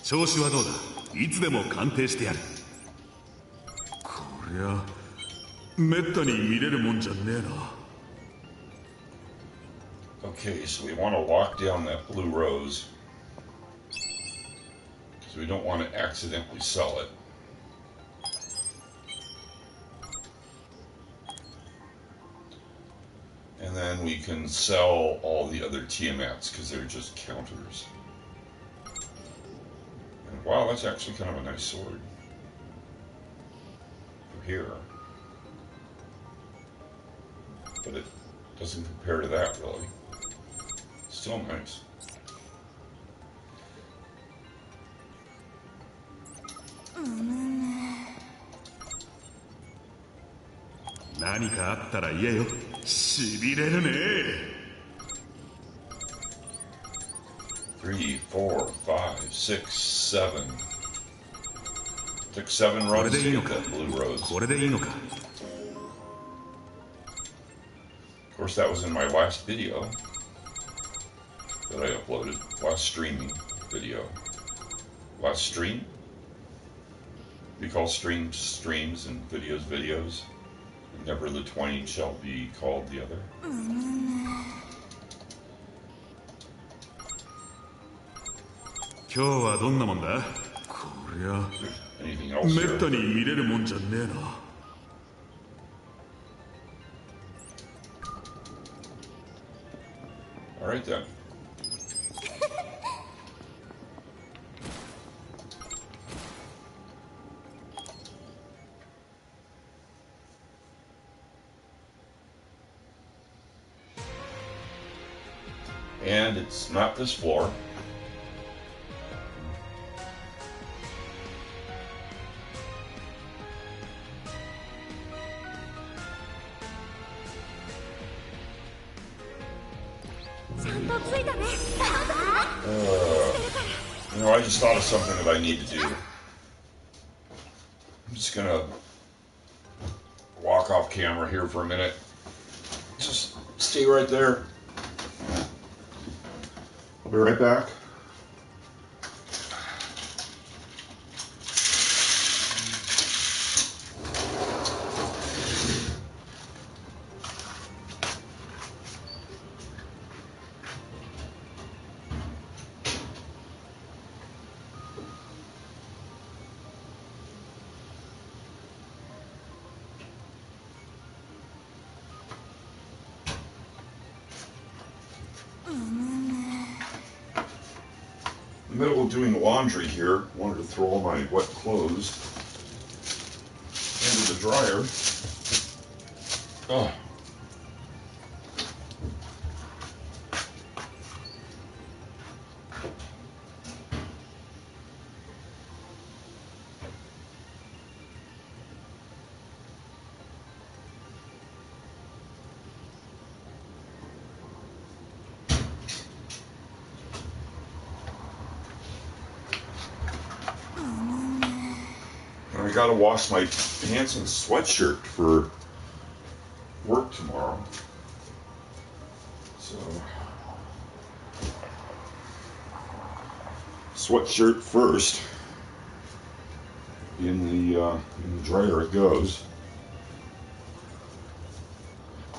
調子はどうだ。いつでも鑑定してやる。こりゃめったに見れるもんじゃねえな。 Okay, so we want to lock down that blue rose. So we don't want to accidentally sell it. And then we can sell all the other Tiamats because they're just counters. And wow, that's actually kind of a nice sword. For here. But it doesn't compare to that, really. Still nice. Nani ka attara ie yo. Shibireru ne. 3, 4, 5, 6, 7. Took 7 runs to get that blue rose. Of course, that was in my last video that I uploaded. Last streaming video. Last stream? We call streams streams and videos videos. Never the twain shall be called the other. Anything else here? All right then. And it's not this floor. You know, I just thought of something that I need to do. I'm just gonna walk off camera here for a minute. Just stay right there. I'll be right back. In the middle of doing laundry here, wanted to throw all my wet clothes into the dryer. Oh. I gotta wash my pants and sweatshirt for work tomorrow. So, sweatshirt first. In the dryer it goes,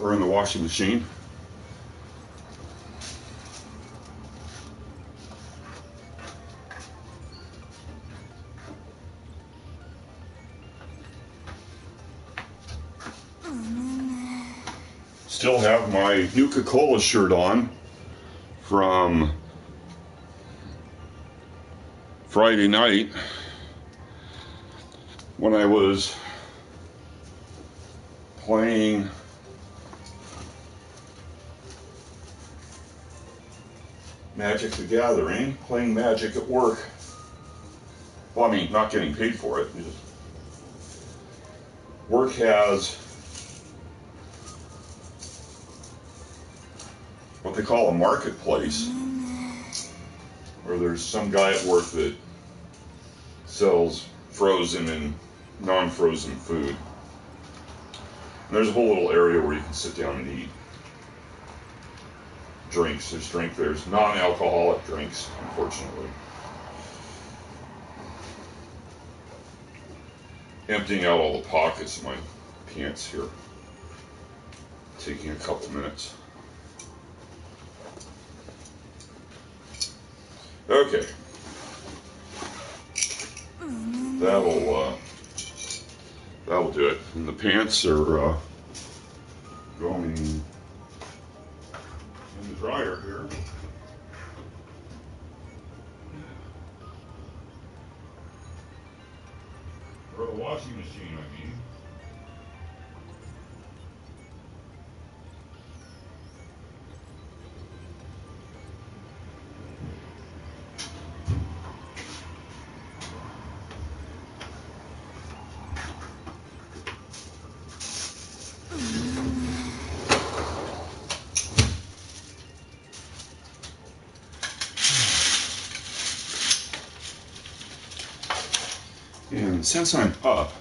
or in the washing machine. Still have my Nuka-Cola shirt on from Friday night when I was playing Magic the Gathering, playing Magic at work. Well, I mean, not getting paid for it. Work has what they call a marketplace, where there's some guy at work that sells frozen and non-frozen food. And there's a whole little area where you can sit down and eat. Drinks, there's non-alcoholic drinks, unfortunately. emptying out all the pockets of my pants here. Taking a couple minutes. Okay. That'll do it. And the pants are going in the dryer here. Or the washing machine, I mean. And since I'm up,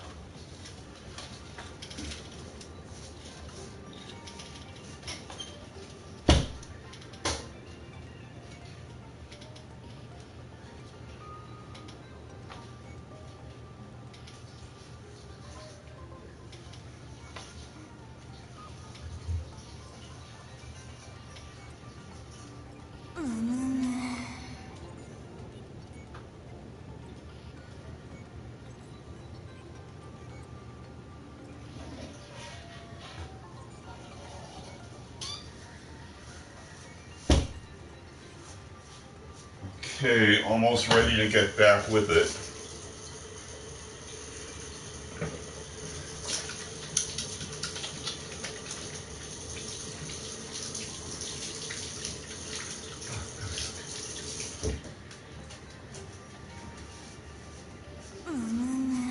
okay, almost ready to get back with it.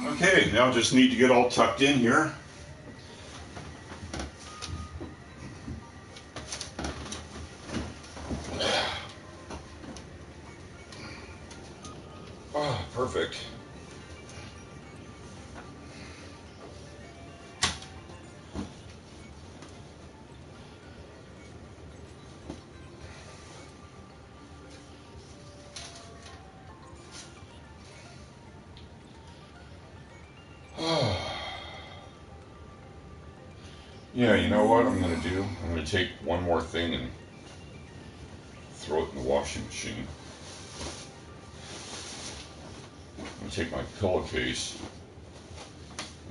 Okay, now just need to get all tucked in here. Oh, perfect. Yeah, you know what I'm going to do? I'm going to take one more thing and throw it in the washing machine. I'm going to take my pillowcase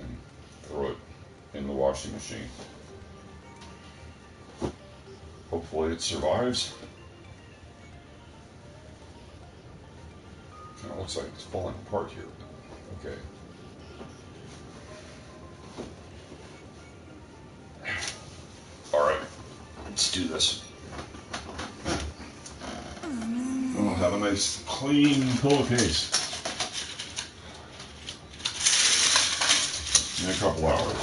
and throw it in the washing machine. Hopefully it survives. Kind of looks like it's falling apart here. Okay. Let's do this. We'll have a nice clean pillowcase in a couple hours.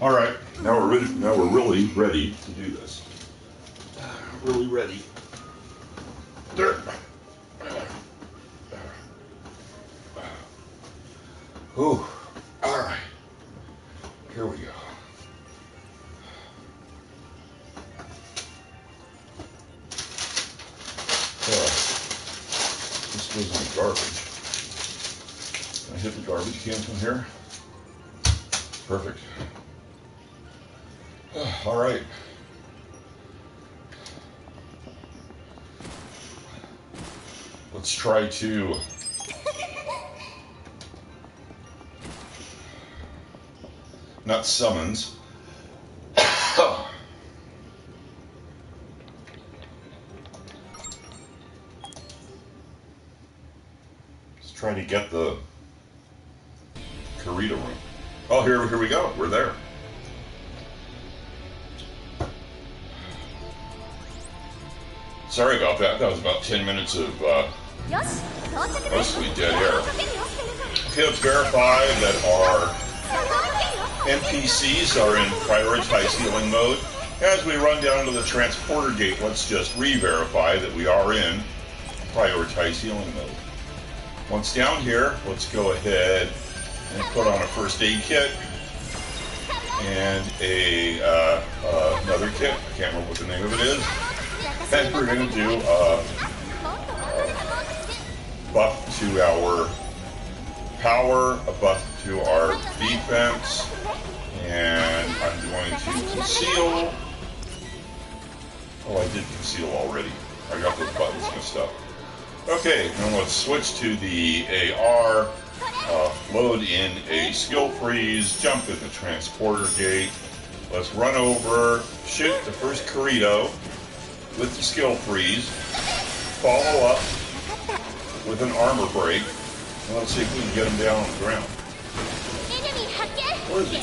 All right, now we're really ready to do this. Really ready. There. Ooh. All right. Here we go. This goes in the garbage. Can I hit the garbage can from here? Perfect. All right. Let's try to not summons. Let's try to get the Kirito room. Oh, here we go. We're there. Sorry about that. That was about 10 minutes of mostly dead air. Okay, let's verify that our NPCs are in prioritized healing mode. As we run down to the transporter gate, let's just re-verify that we are in prioritize healing mode. Once down here, let's go ahead and put on a first aid kit and another kit. I can't remember what the name of it is. And we're going to do a buff to our power, a buff to our defense, and I'm going to conceal. Oh, I did conceal already. I got those buttons messed up. Okay, now let's switch to the AR, load in a skill freeze, jump in the transporter gate. Let's run over, shoot the first Kirito with the skill freeze, follow up with an armor break, and let's see if we can get him down on the ground. Where is he?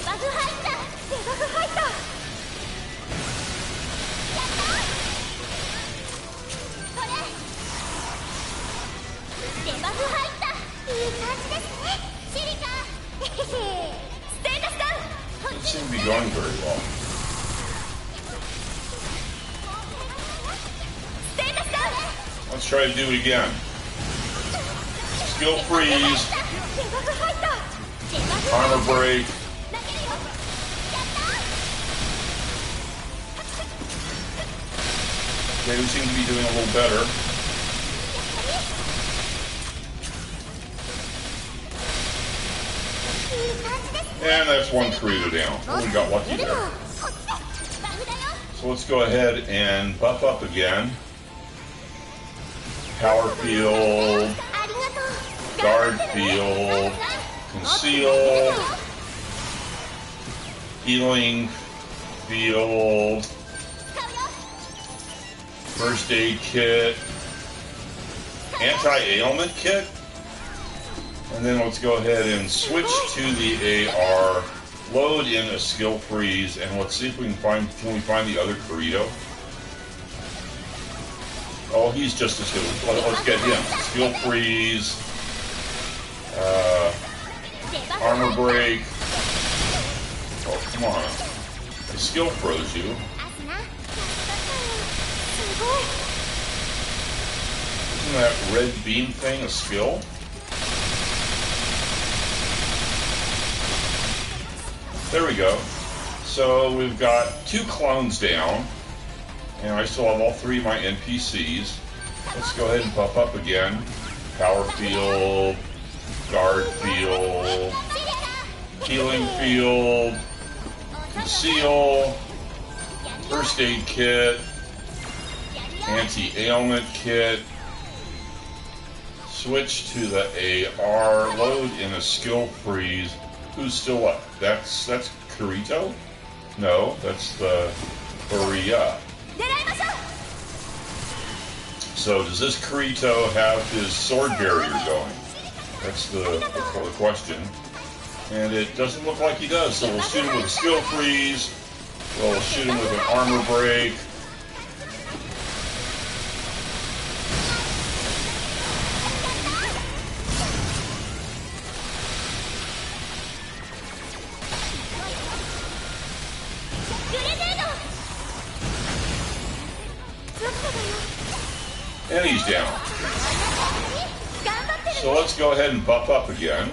Doesn't seem to be going very well. Let's try to do it again. Skill freeze. Armor break. Okay, we seem to be doing a little better. And that's one Kirito down. Oh, we got lucky there. So let's go ahead and buff up again. Power field, guard field, conceal, healing field, first aid kit, anti-ailment kit. And then let's go ahead and switch to the AR, load in a skill freeze, and let's see if we can we find the other Kirito? Oh, he's just as good. Let's get him. Skill freeze, armor break. Oh, come on. The skill froze you. Isn't that red beam thing a skill? There we go. So we've got 2 clones down, and I still have all 3 of my NPCs. Let's go ahead and buff up again. Power field, guard field, healing field, conceal, first aid kit, anti-ailment kit, switch to the AR, load in a skill freeze. Who's still up? That's Kirito? No, that's the Furia. So does this Kirito have his sword barrier going? That's the question. And it doesn't look like he does. So we'll shoot him with a skill freeze. We'll shoot him with an armor break. And he's down. So let's go ahead and buff up again.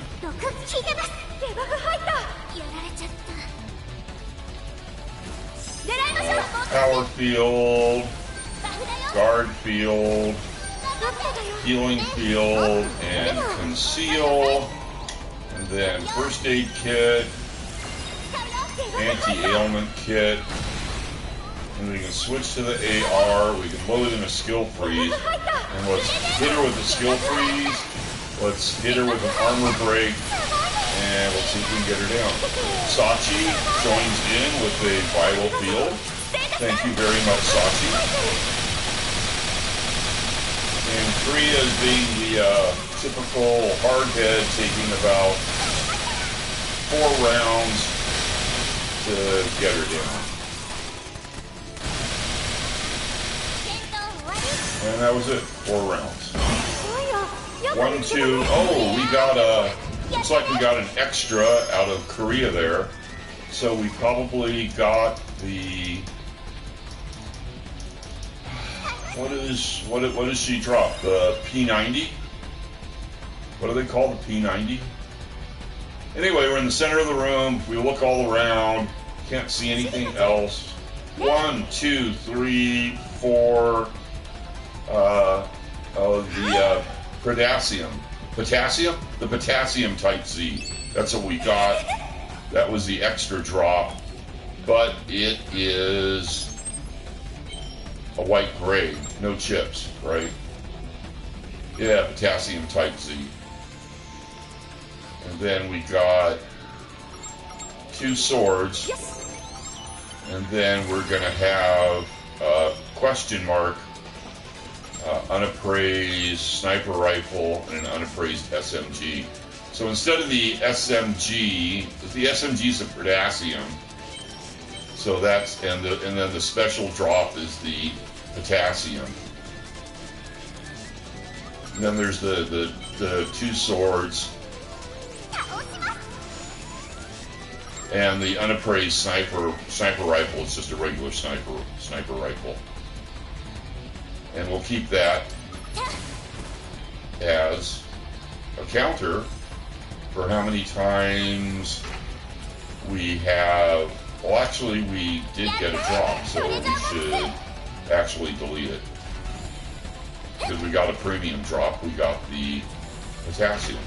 Power field, guard field, healing field, and conceal. And then first aid kit, anti-ailment kit. And we can switch to the AR, we can load in a skill freeze, and let's hit her with a skill freeze, let's hit her with an armor break, and let's see if we can get her down. Sachi joins in with a vital field. Thank you very much, Sachi. And Kriya is being the typical hardhead, taking about 4 rounds to get her down. And that was it, 4 rounds. 1, 2, oh, we got looks like we got an extra out of Korea there. So we probably got the What does she drop? The P90? What do they call the P90? Anyway, we're in the center of the room. If we look all around, can't see anything else. 1, 2, 3, 4. The potassium. Potassium? The potassium type Z. That's what we got. That was the extra drop. But it is a white gray. No chips, right? Yeah, potassium type Z. And then we got 2 swords. And then we're going to have a question mark, unappraised sniper rifle, and an unappraised SMG. So instead of the SMG is the potassium. So that's, and then the special drop is the potassium. And then there's the 2 swords. And the unappraised sniper rifle is just a regular sniper rifle. And we'll keep that as a counter for how many times we have. Well, actually, we did get a drop, so we should actually delete it. Because we got a premium drop, we got the potassium.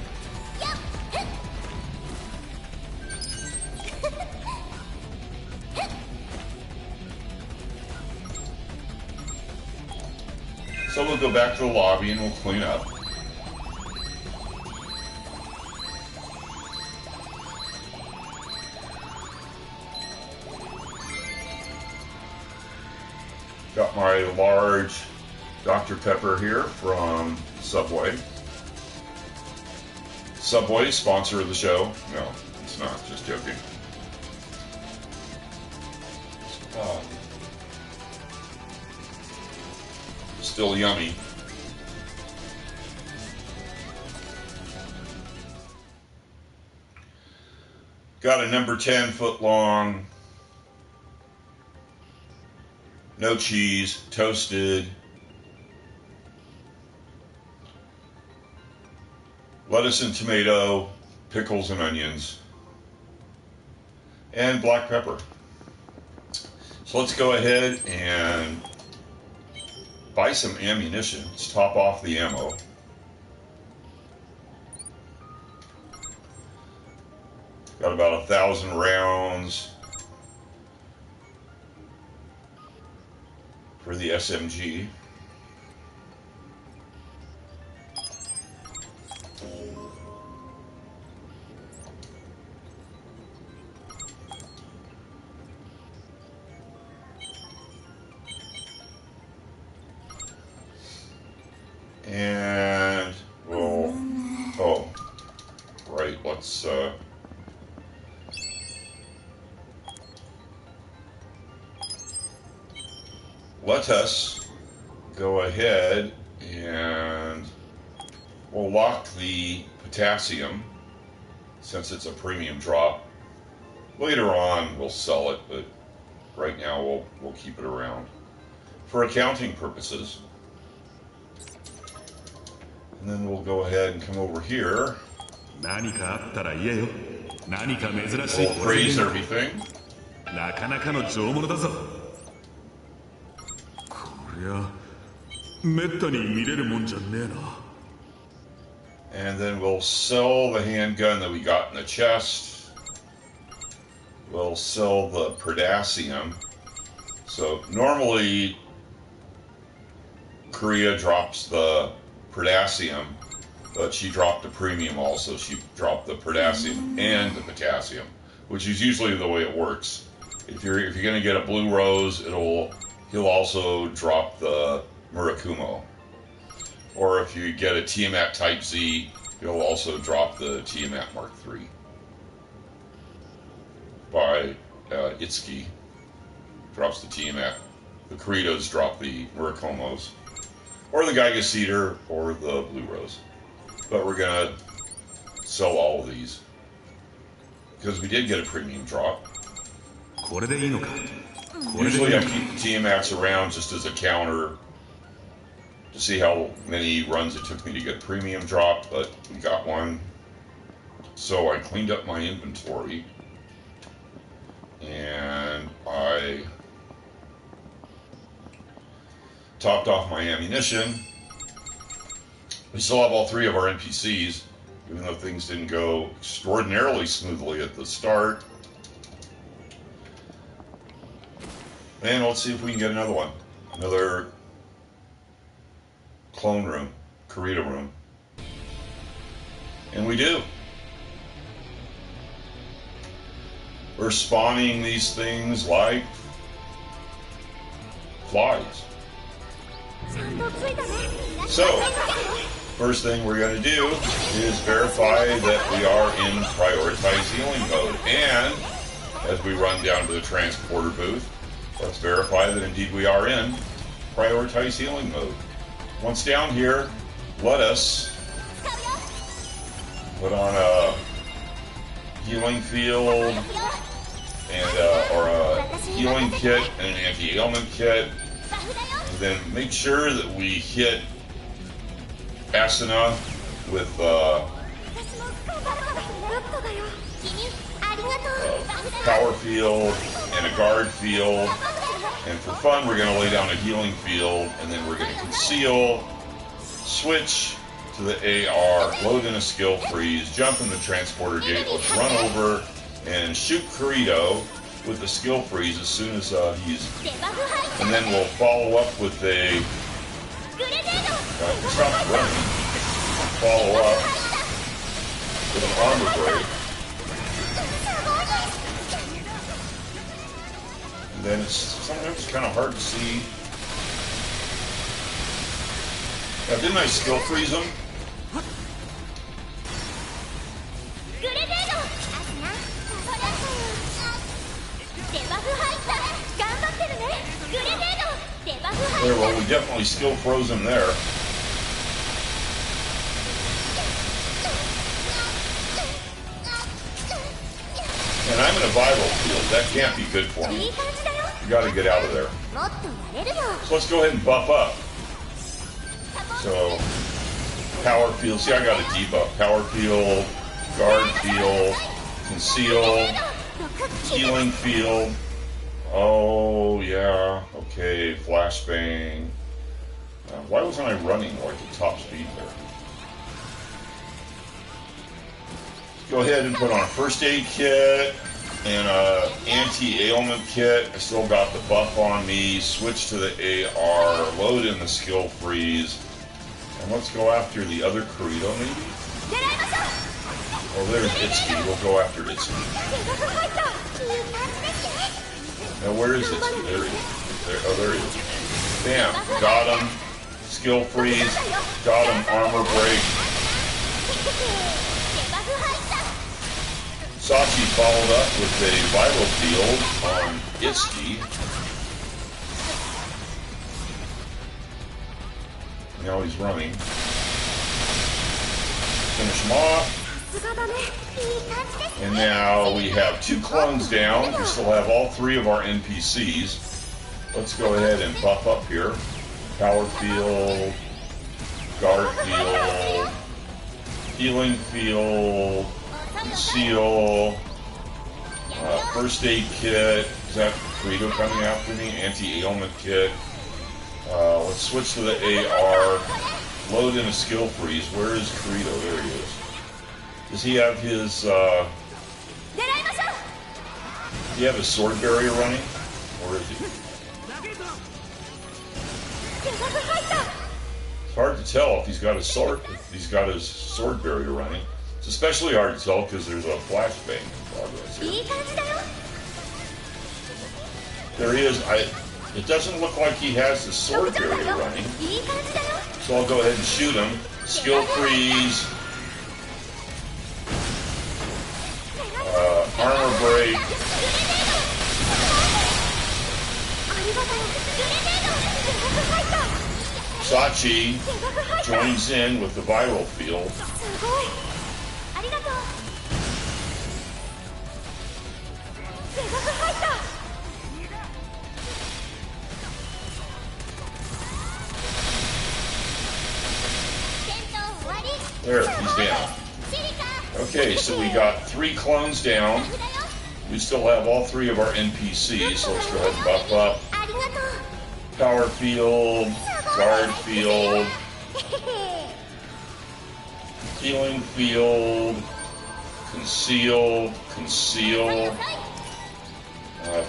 So we'll go back to the lobby and we'll clean up. Got my large Dr. Pepper here from Subway. Subway, sponsor of the show. No, it's not, just joking. Still yummy. Got a number 10 foot long, no cheese, toasted, lettuce and tomato, pickles and onions, and black pepper. So let's go ahead and buy some ammunition. Let's top off the ammo. Got about 1,000 rounds for the SMG. And we'll, oh, right, let's, let us go ahead and we'll lock the potassium since it's a premium drop. Later on we'll sell it, but right now we'll keep it around for accounting purposes. And then we'll go ahead and come over here. We'll appraise everything. And then we'll sell the handgun that we got in the chest. We'll sell the potassium. So normally Korea drops the potassium, but she dropped the premium also. She dropped the potassium and the potassium, which is usually the way it works. If you're going to get a blue rose, he'll also drop the Murakumo. Or if you get a Tiamat Type Z, he'll also drop the Tiamat Mark III by Itsuki. Drops the Tiamat. The Kiritos drop the Murakumos. Or the Geiga Cedar, or the Blue Rose. But we're going to sell all of these. Because we did get a premium drop. Usually I keep the Tiamats around just as a counter to see how many runs it took me to get premium drop, but we got one. So I cleaned up my inventory, and I topped off my ammunition. We still have all 3 of our NPCs, even though things didn't go extraordinarily smoothly at the start. And let's see if we can get another one. Another clone room, Kirito room. And we do. We're spawning these things like flies. So, first thing we're going to do is verify that we are in prioritized healing mode. And as we run down to the transporter booth, let's verify that indeed we are in prioritized healing mode. Once down here, let us put on a healing field and or a healing kit and an anti-ailment kit. And then make sure that we hit Asuna with power field and a guard field, and for fun we're going to lay down a healing field, and then we're going to conceal, switch to the AR, load in a skill freeze, jump in the transporter gate, let's run over and shoot Kirito with the skill freeze as soon as he's, and then we'll follow up with a stop running, follow up with an armor break. And then it's sometimes kind of hard to see. Now, didn't I skill freeze him? There, well, we definitely skill froze him there. And I'm in a viral field. That can't be good for me. You gotta get out of there. So let's go ahead and buff up. So, power field. See, I got a debuff. Power field, guard field, conceal, healing field. Oh, yeah. Okay, flashbang. Why wasn't I running like at top speed there? Go ahead and put on a first aid kit and a anti-ailment kit. I still got the buff on me. Switch to the AR, load in the skill freeze, and let's go after the other Kirito maybe? Oh, there's Itsuki. We'll go after Itsuki. Now where is Itsuki? There he is. Oh, there he is. Bam. Got him. Skill freeze. Got him. Armor break. Sachi followed up with a viral field on Itsuki. Now he's running. Finish him off. And now we have 2 clones down. We still have all 3 of our NPCs. Let's go ahead and buff up here. Power field, guard field, healing field, conceal, first aid kit. Is that Kirito coming after me? Anti-ailment kit. Let's switch to the AR. Load in a skill freeze. Where is Kirito? There he is. Does he have his, does he have his sword barrier running? Or is he? It's hard to tell if he's got his sword barrier running. It's especially hard to tell because there's a flashbang in progress here. There he is. It doesn't look like he has the sword barrier running. So I'll go ahead and shoot him. Skill freeze. Armor break. Sachi joins in with the viral field. There, he's down. Okay, so we got 3 clones down. We still have all 3 of our NPCs, so let's go ahead and buff up. Power field, guard field, healing field, conceal, conceal.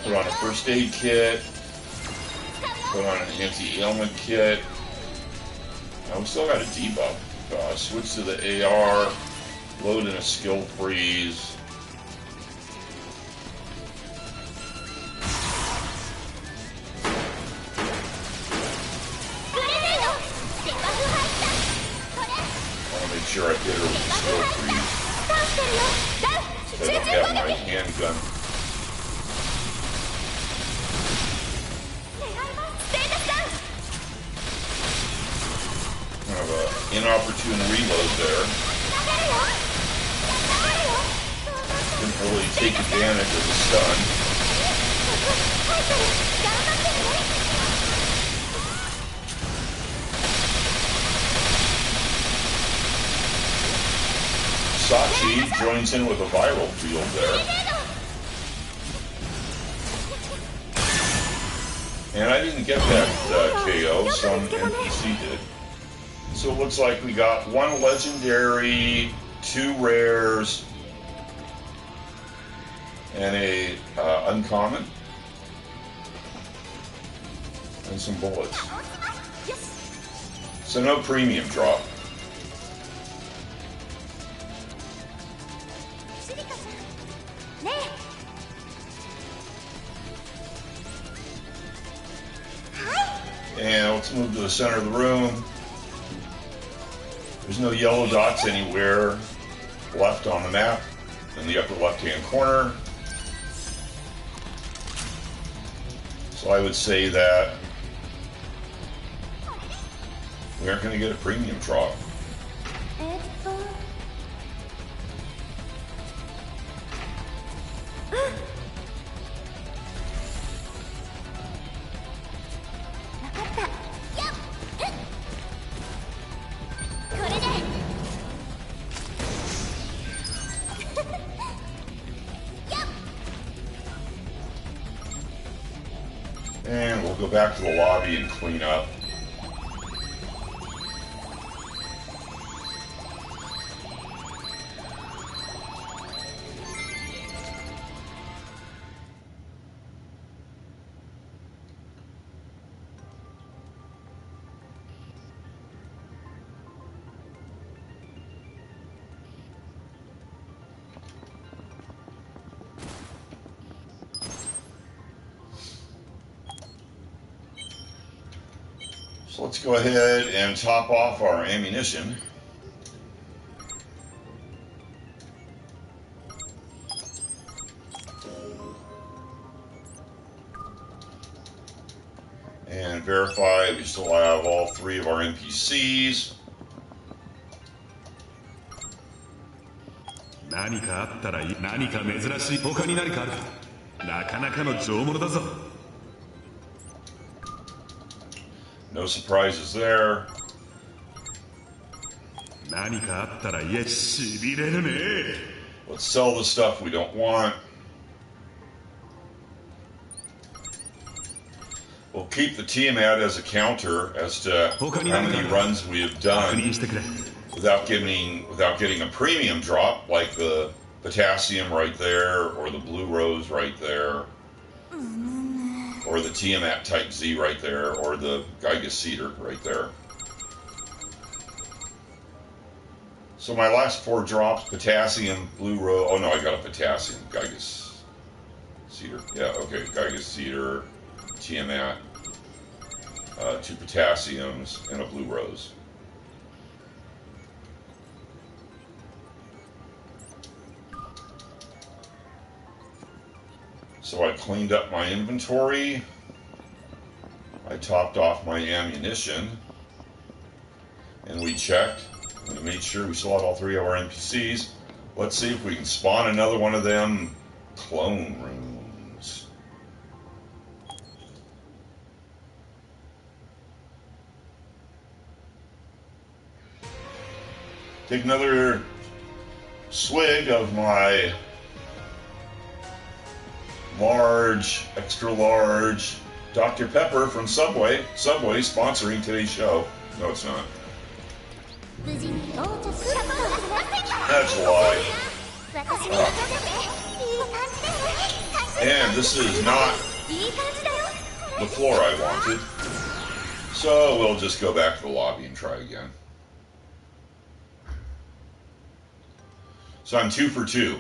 Put on a first aid kit. Put on an anti-ailment kit. Now we still got a debuff. Switch to the AR. Load in a skill freeze. I want to make sure I hit her with the skill freeze. I don't have my handgun. Kind of an inopportune reload there. Didn't really take advantage of the stun. Sachi joins in with a viral field there. And I didn't get that KO, some NPC did. So it looks like we got 1 legendary, 2 rares, and a uncommon, and some bullets. So no premium drop. And let's move to the center of the room. There's no yellow dots anywhere left on the map in the upper left-hand corner. So I would say that we aren't going to get a premium drop. And we'll go back to the lobby and clean up. So let's go ahead and top off our ammunition. And verify we still have all 3 of our NPCs. 何かあったら何か珍しい他に何かあるなかなかの上物だぞ No surprises there. 何かあったらいえしびれるね Let's sell the stuff we don't want. We'll keep the Tiamat as a counter as to how many runs we have done without getting a premium drop like the potassium right there or the blue rose right there or the Tiamat type Z right there or the Gigas Cedar right there. So my last 4 drops, potassium, blue rose, oh no, I got a potassium, Gigas Cedar, yeah, okay, Gigas Cedar, Tiamat, 2 potassiums, and a blue rose. So I cleaned up my inventory, I topped off my ammunition, and we checked, and we made sure we still had all 3 of our NPCs. Let's see if we can spawn another one of them clone rooms. Take another swig of my large, extra large Dr. Pepper from Subway. Subway sponsoring today's show. No, it's not. That's a lie. And this is not the floor I wanted. So we'll just go back to the lobby and try again. So I'm 2 for 2.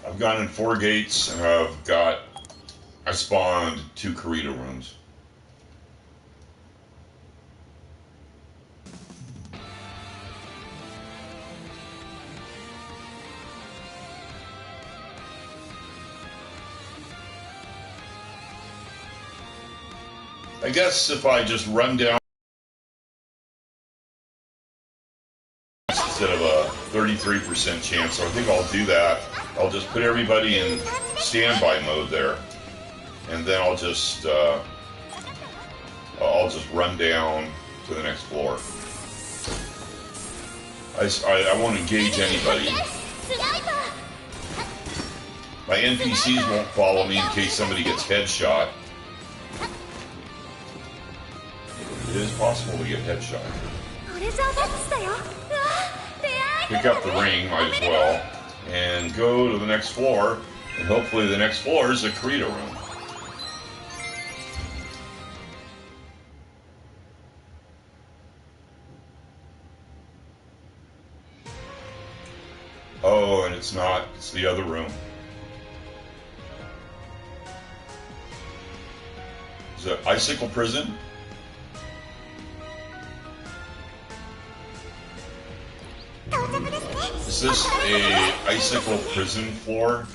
I've gone in 4 gates and I spawned 2 Kirito rooms. I guess if I just run down instead of a 33% chance, so I think I'll do that. I'll just put everybody in standby mode there, and then I'll just run down to the next floor. I won't engage anybody. My NPCs won't follow me in case somebody gets headshot. It is possible to get headshot. Pick up the ring, might as well, and go to the next floor, and hopefully the next floor is a Kirito room. Oh, and it's not, it's the other room. Is it Icicle Prison? Is this a Icicle Prison floor?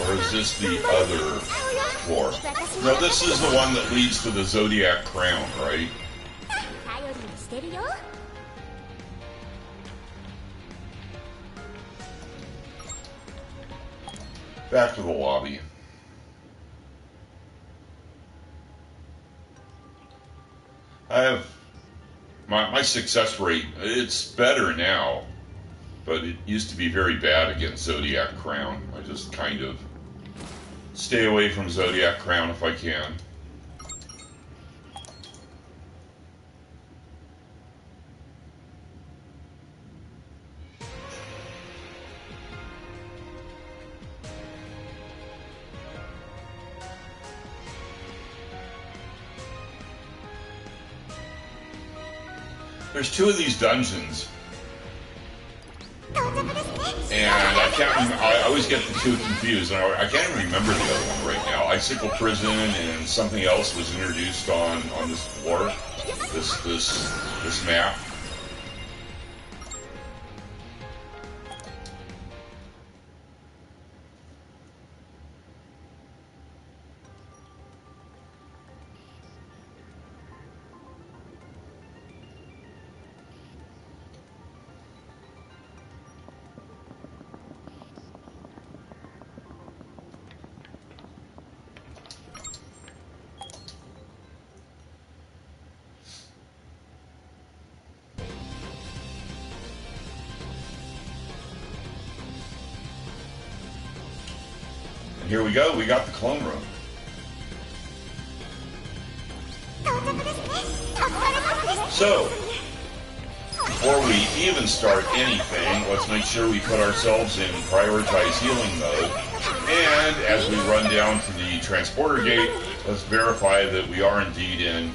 Or is this the other floor? No, this is the one that leads to the Zodiac Crown, right? Back to the lobby. I have my success rate, it's better now, but it used to be very bad against Zodiac Crown. I just kind of stay away from Zodiac Crown if I can. There's 2 of these dungeons, and I can't. I always get the 2 confused, and I can't even remember the other one right now. Icicle Prison and something else was introduced on this floor, this map. Here we go, we got the clone room. So, before we even start anything, let's make sure we put ourselves in prioritize healing mode. And as we run down to the transporter gate, let's verify that we are indeed in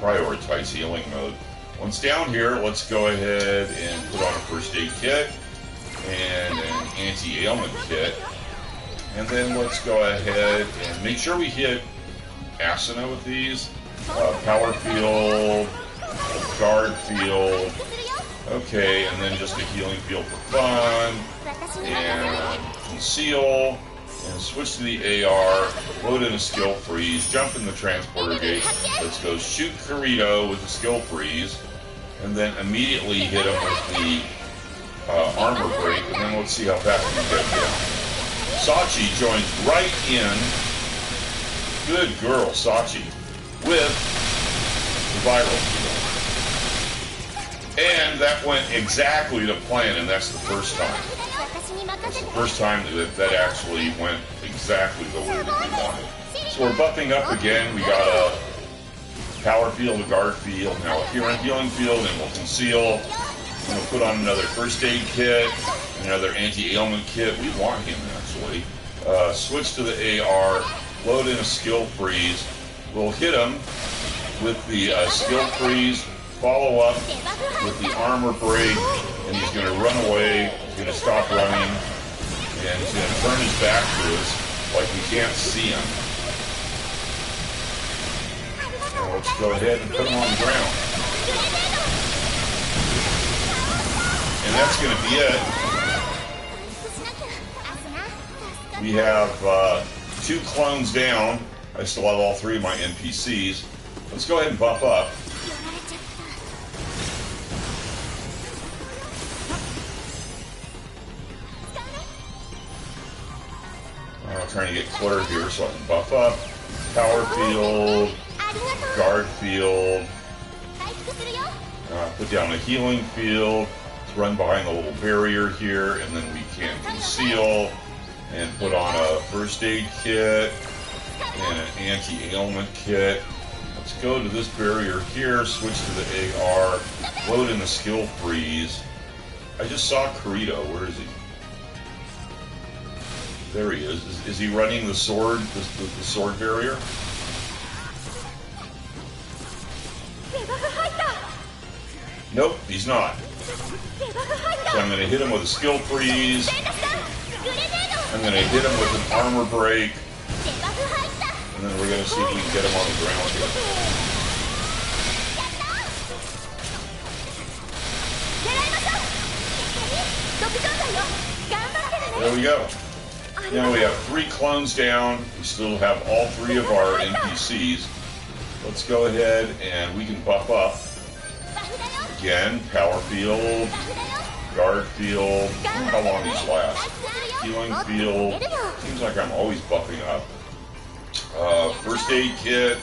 prioritize healing mode. Once down here, let's go ahead and put on a first aid kit and an anti-ailment kit. And then let's go ahead and make sure we hit Asana with these. Power field, guard field, okay, and then just a healing field for fun, and conceal, and switch to the AR, load in a skill freeze, jump in the transporter gate. Let's go shoot Kirito with a skill freeze, and then immediately hit him with the armor break, and then let's see how fast we get him. Sachi joins right in Good girl, Sachi. With the viral field. And that went exactly to plan, and that's the first time. That's the first time that actually went exactly the way that we wanted. So we're buffing up again. We got a power field, a guard field. Now if you're in healing field, and we'll conceal. I'm going to put on another first aid kit, another anti-ailment kit. We want him, actually. Switch to the AR, load in a skill freeze. We'll hit him with the skill freeze, follow up with the armor break, and he's going to run away. He's going to stop running, and he's going to turn his back to us like we can't see him. And let's go ahead and put him on the ground. And that's going to be it. We have 2 clones down. I still have all 3 of my NPCs. Let's go ahead and buff up. I'm trying to get clear here so I can buff up. Power field, guard field. Put down a healing field. Run behind the little barrier here, and then we can conceal and put on a first aid kit and an anti-ailment kit. Let's go to this barrier here, switch to the AR, load in the skill freeze. I just saw Kirito. Where is he? There he is. Is he running the sword, the sword barrier? Nope, he's not. So I'm going to hit him with a skill freeze. I'm going to hit him with an armor break. And then we're going to see if we can get him on the ground here. There we go. Now we have 3 clones down. We still have all 3 of our NPCs. Let's go ahead and we can buff up. Again, power field, guard field. I don't know how long these last. Healing field. Seems like I'm always buffing up. First aid kit,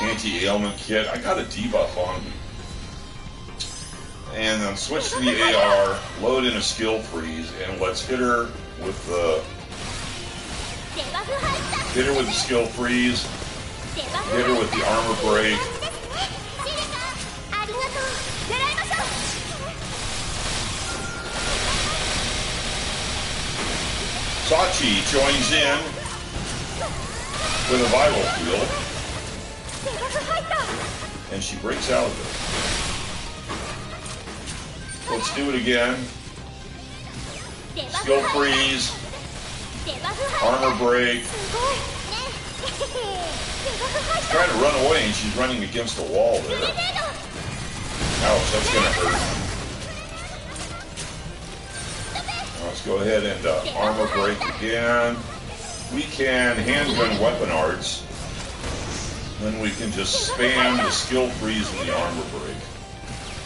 anti-ailment kit. I got a debuff on me. And then switch to the AR, load in a skill freeze, and let's hit her with the skill freeze. Hit her with the armor break. Sachi joins in with a viral field, and she breaks out of it. Let's do it again. Skill freeze, armor break. She's trying to run away, and she's running against a wall there. Ouch, that's going to hurt. Let's go ahead and armor break again. We can handgun weapon arts. Then we can just spam the skill freeze and the armor break.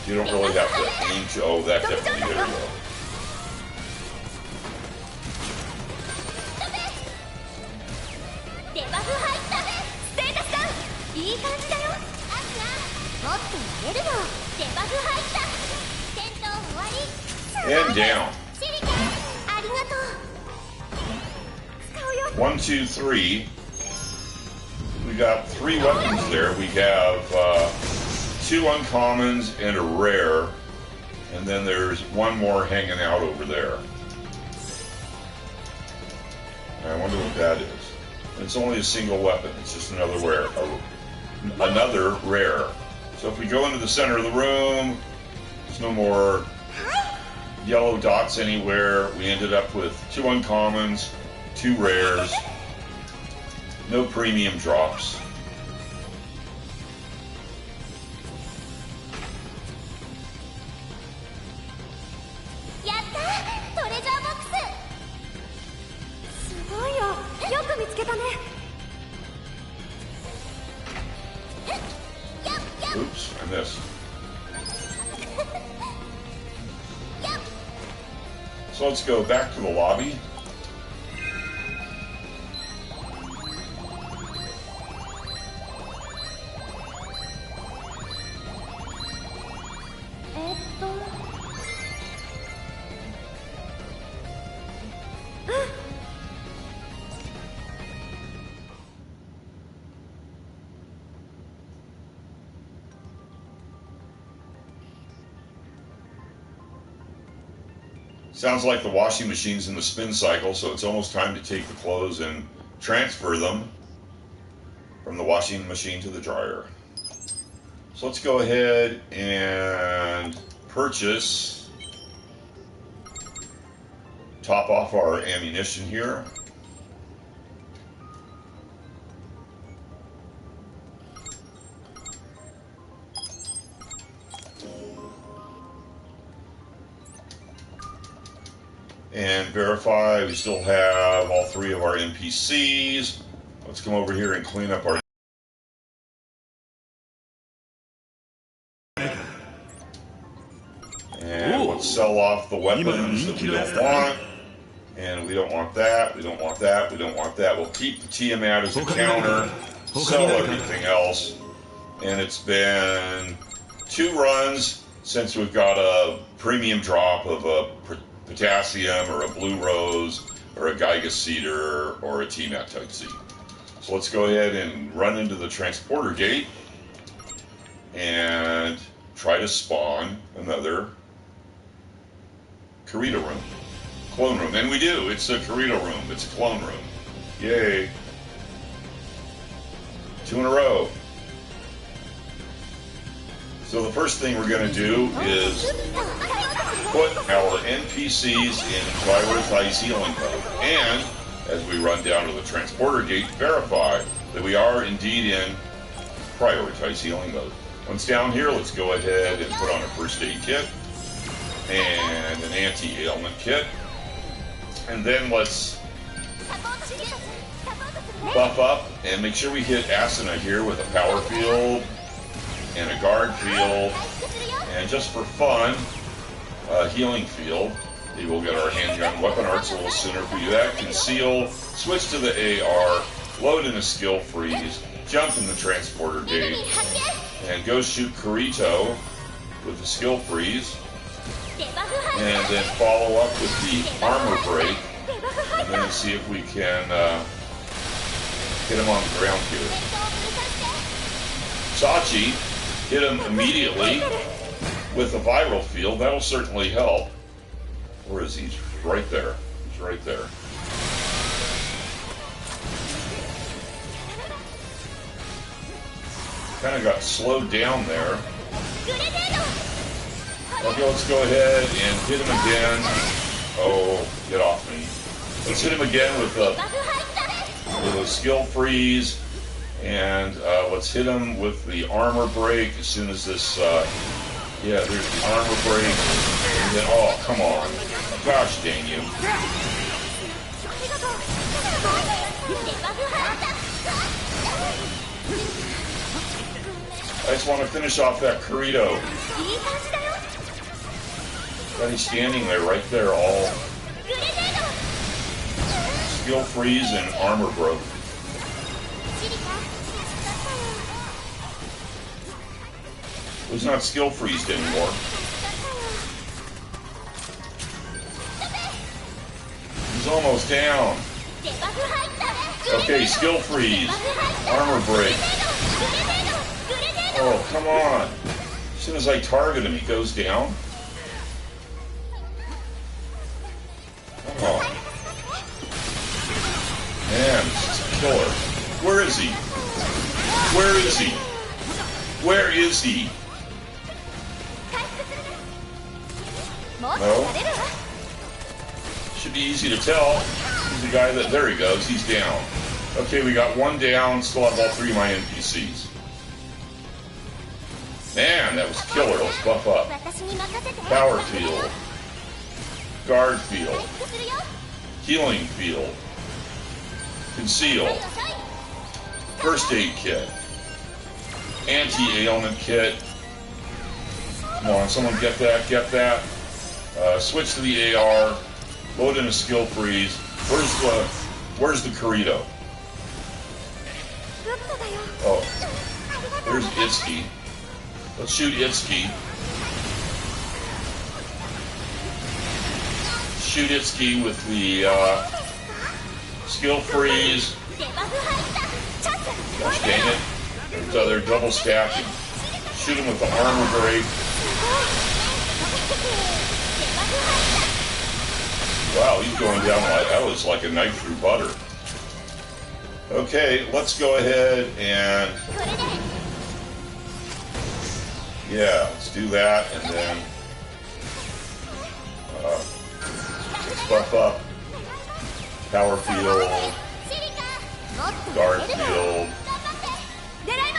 You don't really have to aim to... Oh, that definitely hit her well. And down. 1, 2, 3. We got 3 weapons there. We have 2 uncommons and a rare. And then there's 1 more hanging out over there. I wonder what that is. It's only a single weapon. It's just another rare. Another rare. So if we go into the center of the room, there's no more yellow dots anywhere. We ended up with 2 uncommons, 2 rares, no premium drops. Oops, I missed. So let's go back to the lobby. Sounds like the washing machine's in the spin cycle, so it's almost time to take the clothes and transfer them from the washing machine to the dryer. So let's go ahead and purchase, top off our ammunition here. And verify we still have all 3 of our NPCs. Let's come over here and clean up our... And let's sell off the weapons that we don't want. And we don't want that, we don't want that, we don't want that. We'll keep the Tiamat as a counter, sell everything else. And it's been 2 runs since we've got a premium drop of a potassium or a blue rose or a Giga cedar or a Tiamatite. So let's go ahead and run into the transporter gate and try to spawn another Kirito room, clone room. And we do, it's a Kirito room, it's a clone room. Yay. 2 in a row. So the first thing we're going to do is put our NPCs in prioritize healing mode. And as we run down to the transporter gate, verify that we are indeed in prioritize healing mode. Once down here, let's go ahead and put on a first aid kit and an anti-ailment kit. And then let's buff up and make sure we hit Asuna here with a power field and a guard field, and just for fun, a healing field. Maybe we'll get our handgun weapon arts a little sooner if we do that. Conceal, switch to the AR, load in a skill freeze, jump in the transporter gate, and go shoot Kirito with the skill freeze, and then follow up with the armor break, and then see if we can hit him on the ground here. Sachi, hit him immediately with a viral field. That'll certainly help. Where is he? He's right there. He's right there. Kind of got slowed down there. Okay, let's go ahead and hit him again. Oh, get off me. Let's hit him again with a skill freeze. And let's hit him with the armor break as soon as this, yeah, there's the armor break. And then, oh, come on. Gosh dang you. I just want to finish off that Kirito. Got he's standing there, right there, all skill freeze and armor broke. He's not skill freezed anymore. He's almost down. Okay, skill freeze. Armor break. Oh, come on. As soon as I target him, he goes down. Oh. Man, this is a killer. Where is he? Where is he? Where is he? No. Should be easy to tell. He's the guy that... There he goes. He's down. Okay, we got 1 down. Still have all 3 of my NPCs. Man, that was killer. Let's buff up. Power field. Guard field. Healing field. Conceal. First aid kit. Anti-ailment kit. Come on, someone get that, get that. Switch to the AR. Load in a skill freeze. Where's the Kirito? Oh, there's Itsuki. Let's shoot Itsuki. Shoot Itsuki with the skill freeze. Gosh dang it. They're double stacking. Shoot him with the armor break. going down like that was like a knife through butter. Okay, let's go ahead and yeah, let's do that, and then let's buff up power field, guard field,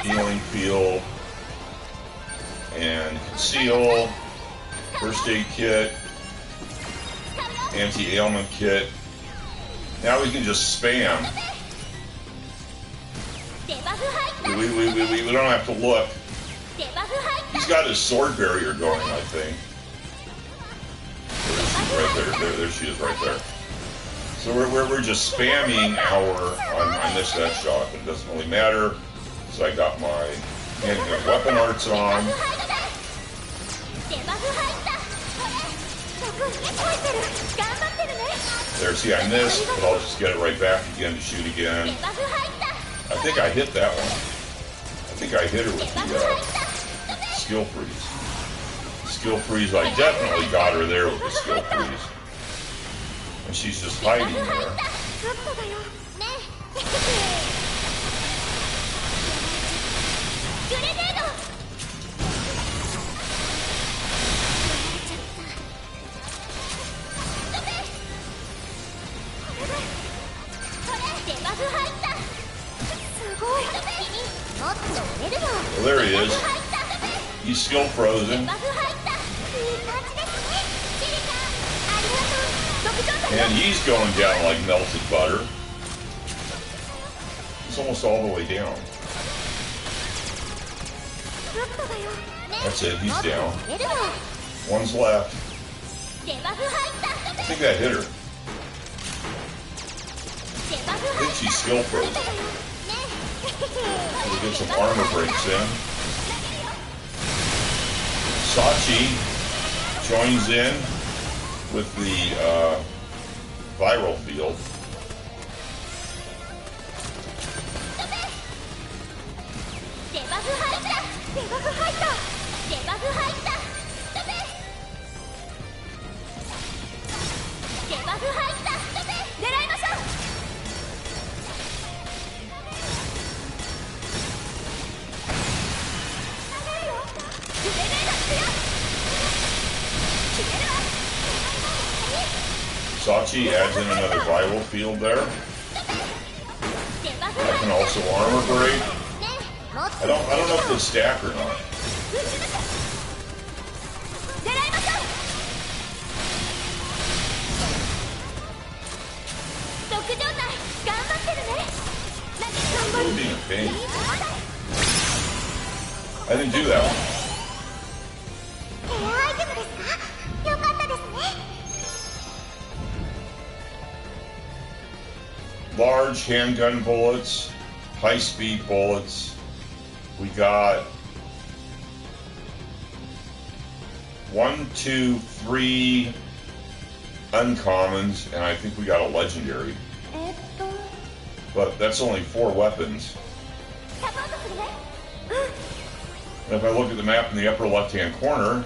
healing field, and conceal, first aid kit, anti-ailment kit. Now we can just spam. We don't have to look. He's got his sword barrier going, I think. Right there. There she is right there. So we're just spamming our... I missed that shot, but it doesn't really matter. So I got my handgun weapon arts on. There, see, I missed, but I'll just get it right back again to shoot again. I think I hit that one. I think I hit her with the skill freeze. Skill freeze, I definitely got her there with the skill freeze. And she's just hiding there. Well, there he is. He's still frozen. And he's going down like melted butter. He's almost all the way down. That's it, he's down. One's left. I think that hit her. I think she's still frozen. We'll get some armor breaks in. Sachi joins in with the viral field. Sachi adds in another viral field there. I can also armor break. I don't know if they stack or not. Really being a pain. I didn't do that one. Large handgun bullets, high-speed bullets. We got 1, 2, 3 uncommons, and I think we got a legendary. But that's only 4 weapons. And if I look at the map in the upper left-hand corner,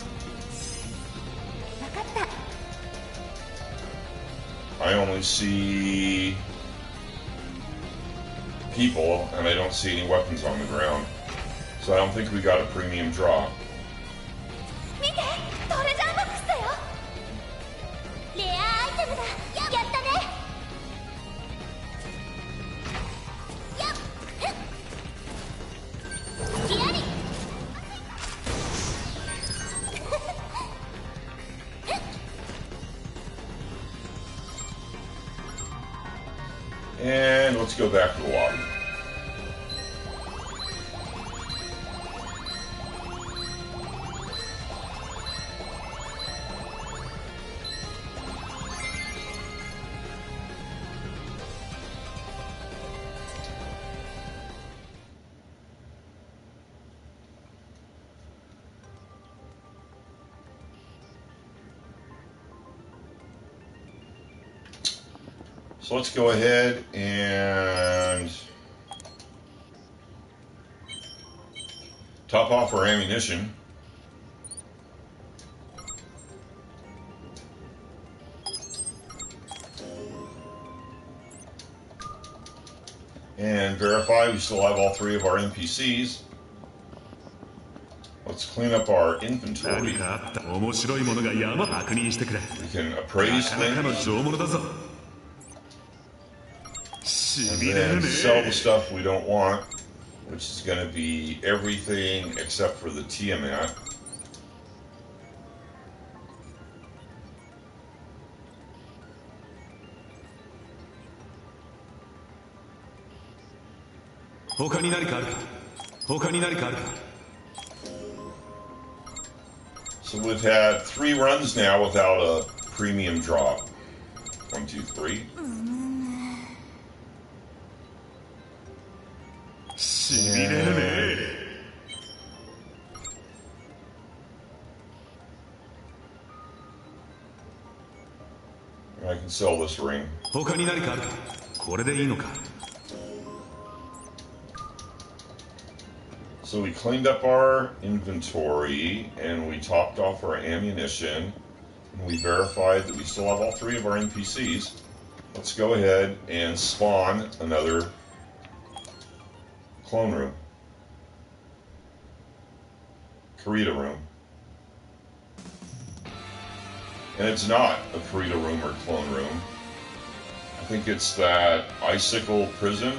I only see people, and I don't see any weapons on the ground. So I don't think we got a premium draw. And let's go back to the lobby. So let's go ahead and top off our ammunition. And verify we still have all 3 of our NPCs. Let's clean up our inventory. We can appraise things. And then sell the stuff we don't want, which is going to be everything except for the Tiamat. So we've had 3 runs now without a premium drop. 1, 2, 3. And I can sell this ring. So we cleaned up our inventory and we topped off our ammunition and we verified that we still have all 3 of our NPCs. Let's go ahead and spawn another clone room. Kirito room. And it's not a Kirito room or clone room. I think it's that icicle prison.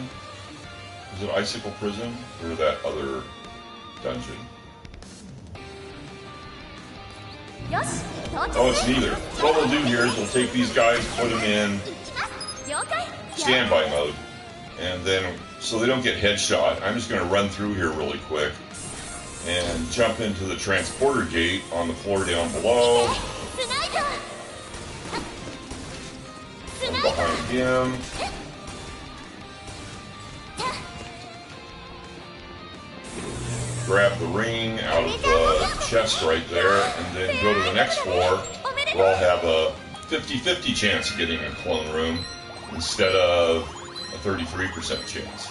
Is it icicle prison or that other dungeon? Oh, it's neither. What we'll do here is we'll take these guys, put them in standby mode, and then so they don't get headshot, I'm just going to run through here really quick and jump into the transporter gate on the floor down below. And behind him. Grab the ring out of the chest right there, and then go to the next floor where I'll have a 50-50 chance of getting a clone room instead of a 33% chance.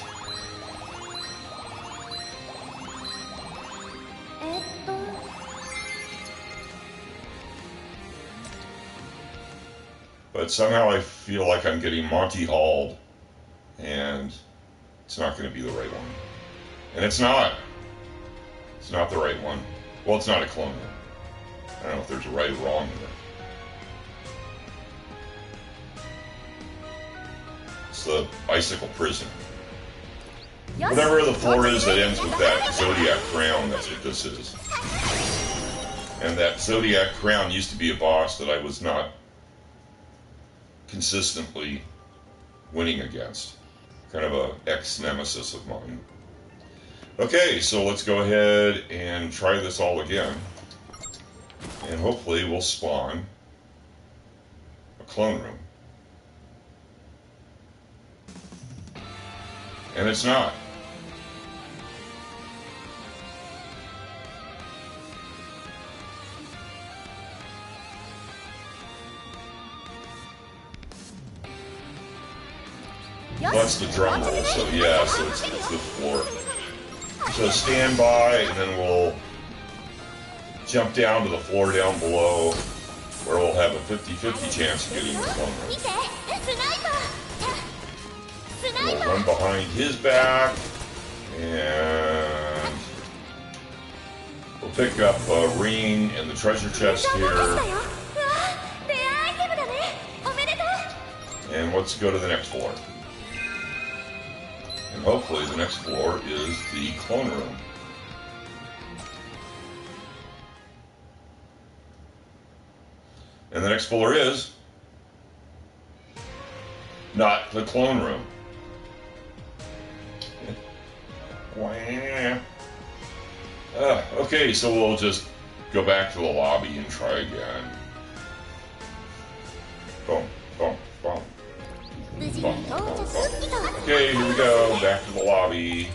But somehow I feel like I'm getting Monty Halled, and it's not going to be the right one. And it's not. It's not the right one. Well, it's not a clone one. I don't know if there's a right or wrong in it. It's the icicle prison. Whatever the floor is that ends with that zodiac crown, that's what this is. And that zodiac crown used to be a boss that I was not consistently winning against. Kind of a ex-nemesis of mine. Okay, so let's go ahead and try this all again. And hopefully we'll spawn a clone room. And it's not. That's the drum roll, so yeah, so it's the floor. So stand by, and then we'll jump down to the floor down below, where we'll have a 50-50 chance of getting the clone room. We'll run behind his back, and we'll pick up a ring and the treasure chest here. And let's go to the next floor. And hopefully the next floor is the clone room. And the next floor is not the clone room. Okay, so we'll just go back to the lobby and try again. Boom, boom, boom. Boom, boom, boom. Okay, here we go, back to the lobby.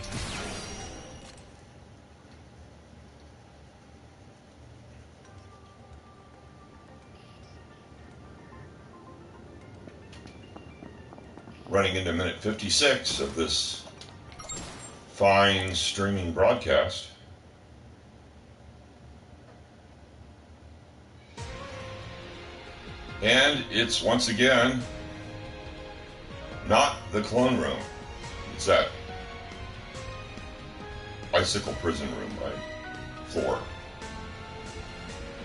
Running into minute 56 of this fine streaming broadcast. And it's once again not the clone room. What's that? Bicycle prison room, right? 4.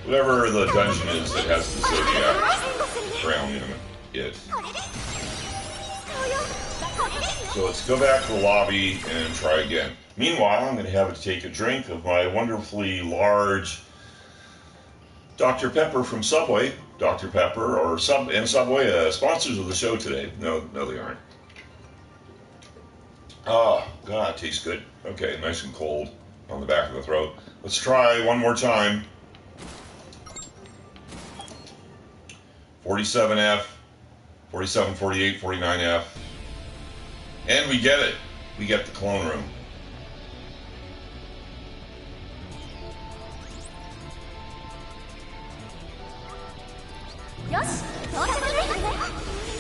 Whatever the dungeon is that has the Zodiac crown in it. So let's go back to the lobby and try again. Meanwhile, I'm going to have to take a drink of my wonderfully large Dr. Pepper from Subway. Dr. Pepper or Subway, sponsors of the show today. No, they aren't. Oh, God, it tastes good. Okay, nice and cold on the back of the throat. Let's try one more time. 47F, 47, 48, 49F. And we get it. We get the clone room.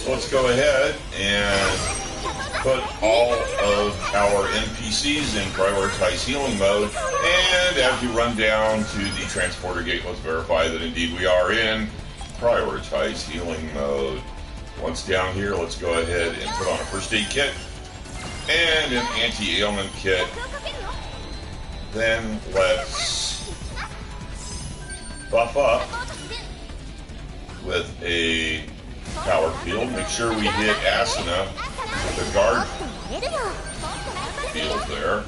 So let's go ahead and put all of our NPCs in prioritize healing mode. And as we run down to the transporter gate, let's verify that indeed we are in prioritize healing mode. Once down here, let's go ahead and put on a first aid kit and an anti-ailment kit. Then let's buff up with a power field. Make sure we hit Asuna with the guard field there.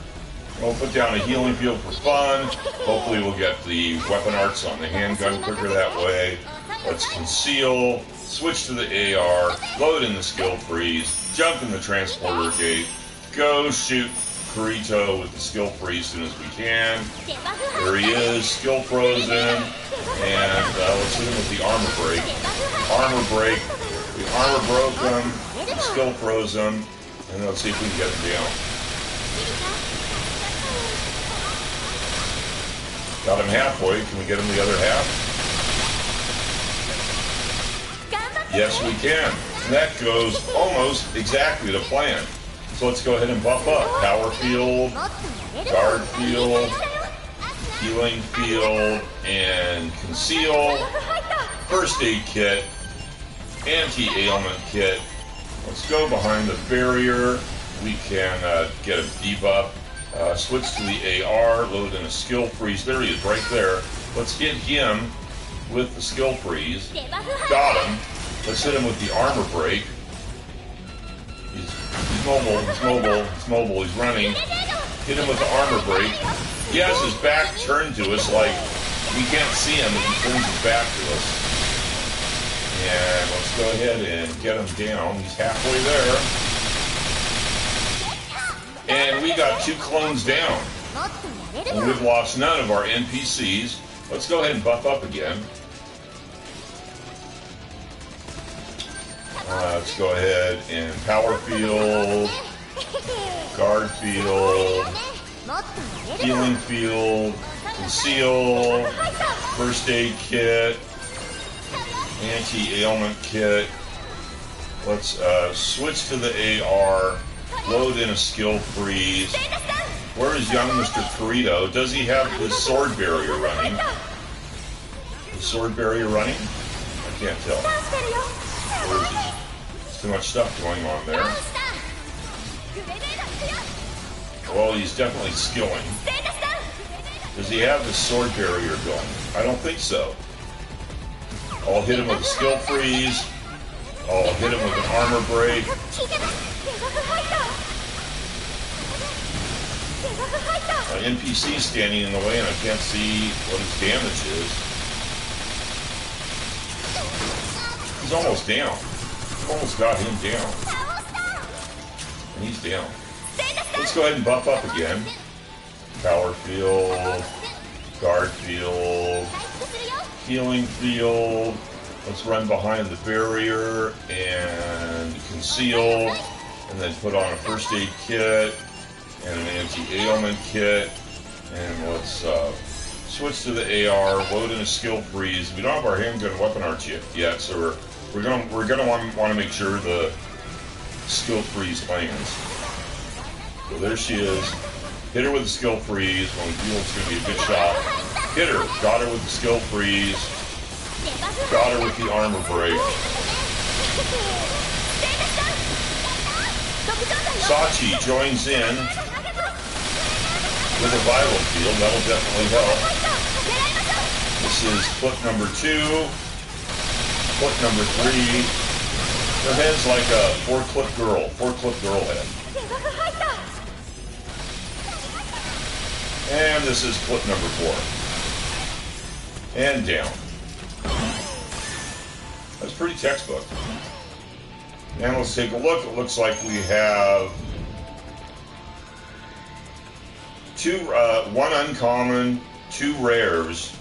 We'll put down a healing field for fun. Hopefully we'll get the weapon arts on the handgun quicker that way. Let's conceal, switch to the AR, load in the skill freeze, jump in the transporter gate, go shoot Kirito with the skill freeze as soon as we can. There he is, skill frozen, and let's hit him with the armor break. Armor break, we armor broke him, we skill froze him, and let's see if we can get him down. Got him halfway, can we get him the other half? Yes, we can. And that goes almost exactly to plan. So let's go ahead and buff up. Power field, guard field, healing field, and conceal. First aid kit, anti-ailment kit. Let's go behind the barrier. We can get a debuff. Switch to the AR, load in a skill freeze. There he is, right there. Let's hit him with the skill freeze. Got him. Let's hit him with the armor break. He's mobile, he's running. Hit him with the armor break. He has his back turned to us, like we can't see him if he turns his back to us. And let's go ahead and get him down. He's halfway there. And we got 2 clones down. And we've lost none of our NPCs. Let's go ahead and buff up again. Let's go ahead and power field, guard field, healing field, conceal, first aid kit, anti-ailment kit. Let's switch to the AR, load in a skill freeze. Where is young Mr. Kirito? Does he have his sword barrier running? The sword barrier running? I can't tell. Where is he? There's too much stuff going on there. Well, he's definitely skilling. Does he have his sword barrier going? I don't think so. I'll hit him with a skill freeze. I'll hit him with an armor break. An NPC standing in the way and I can't see what his damage is. He's almost down. Almost got him down. And he's down. Let's go ahead and buff up again. Power field, guard field, healing field. Let's run behind the barrier and conceal, and then put on a first aid kit and an anti-ailment kit. And let's switch to the AR, load in a skill freeze. We don't have our handgun weapon arch yet, so we're gonna want to make sure the skill freeze lands. So there she is. Hit her with the skill freeze when we feel it's gonna be a good shot. Hit her. Got her with the skill freeze. Got her with the armor break. Sachi joins in with a vital field. That'll definitely help. This is clip number 2. Clip number 3. Her head's like a 4-clip girl head. And this is clip number 4. And down. That's pretty textbook. And let's take a look. It looks like we have 1 uncommon, 2 rares.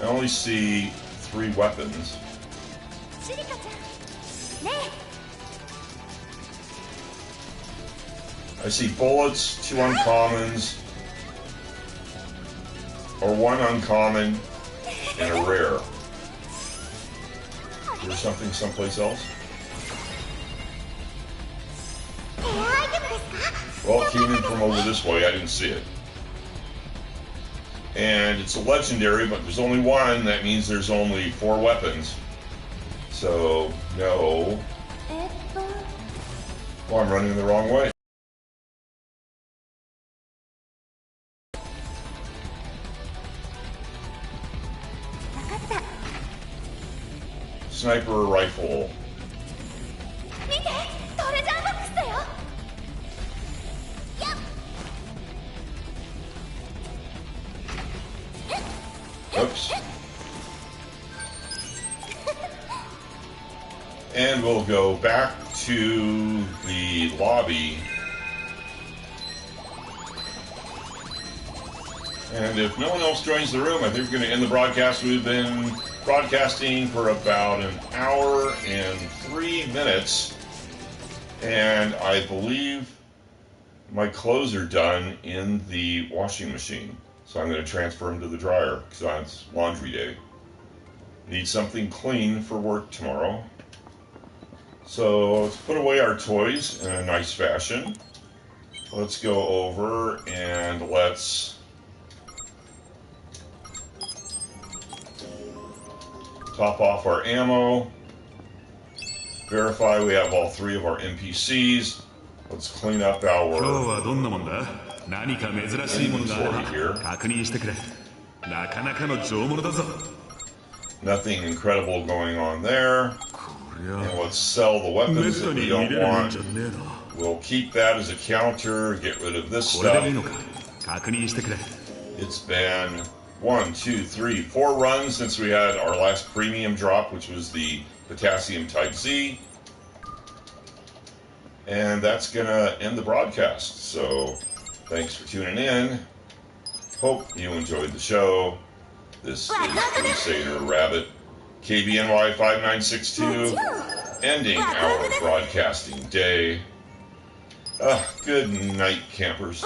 I only see 3 weapons. I see bullets, 2 uncommons, or 1 uncommon and a rare. Is there something someplace else? Well, it came in from over this way. I didn't see it. And it's a legendary, but there's only 1. That means there's only 4 weapons. So, no. Oh, I'm running the wrong way. Sniper rifle. Oops. And we'll go back to the lobby. And if no one else joins the room, I think we're going to end the broadcast. We've been broadcasting for about an hour and 3 minutes. And I believe my clothes are done in the washing machine. So I'm going to transfer them to the dryer because it's laundry day. Need something clean for work tomorrow. So let's put away our toys in a nice fashion. Let's go over and let's top off our ammo. Verify we have all 3 of our NPCs. Let's clean up our inventory here. Nothing incredible going on there. And let's sell the weapons that we don't want. We'll keep that as a counter. Get rid of this stuff. It's been 1, 2, 3, 4 runs since we had our last premium drop, which was the potassium type Z. And that's going to end the broadcast. So thanks for tuning in. Hope you enjoyed the show. This is Crusader Rabbit, KBNY 5962, ending our broadcasting day. Good night, campers.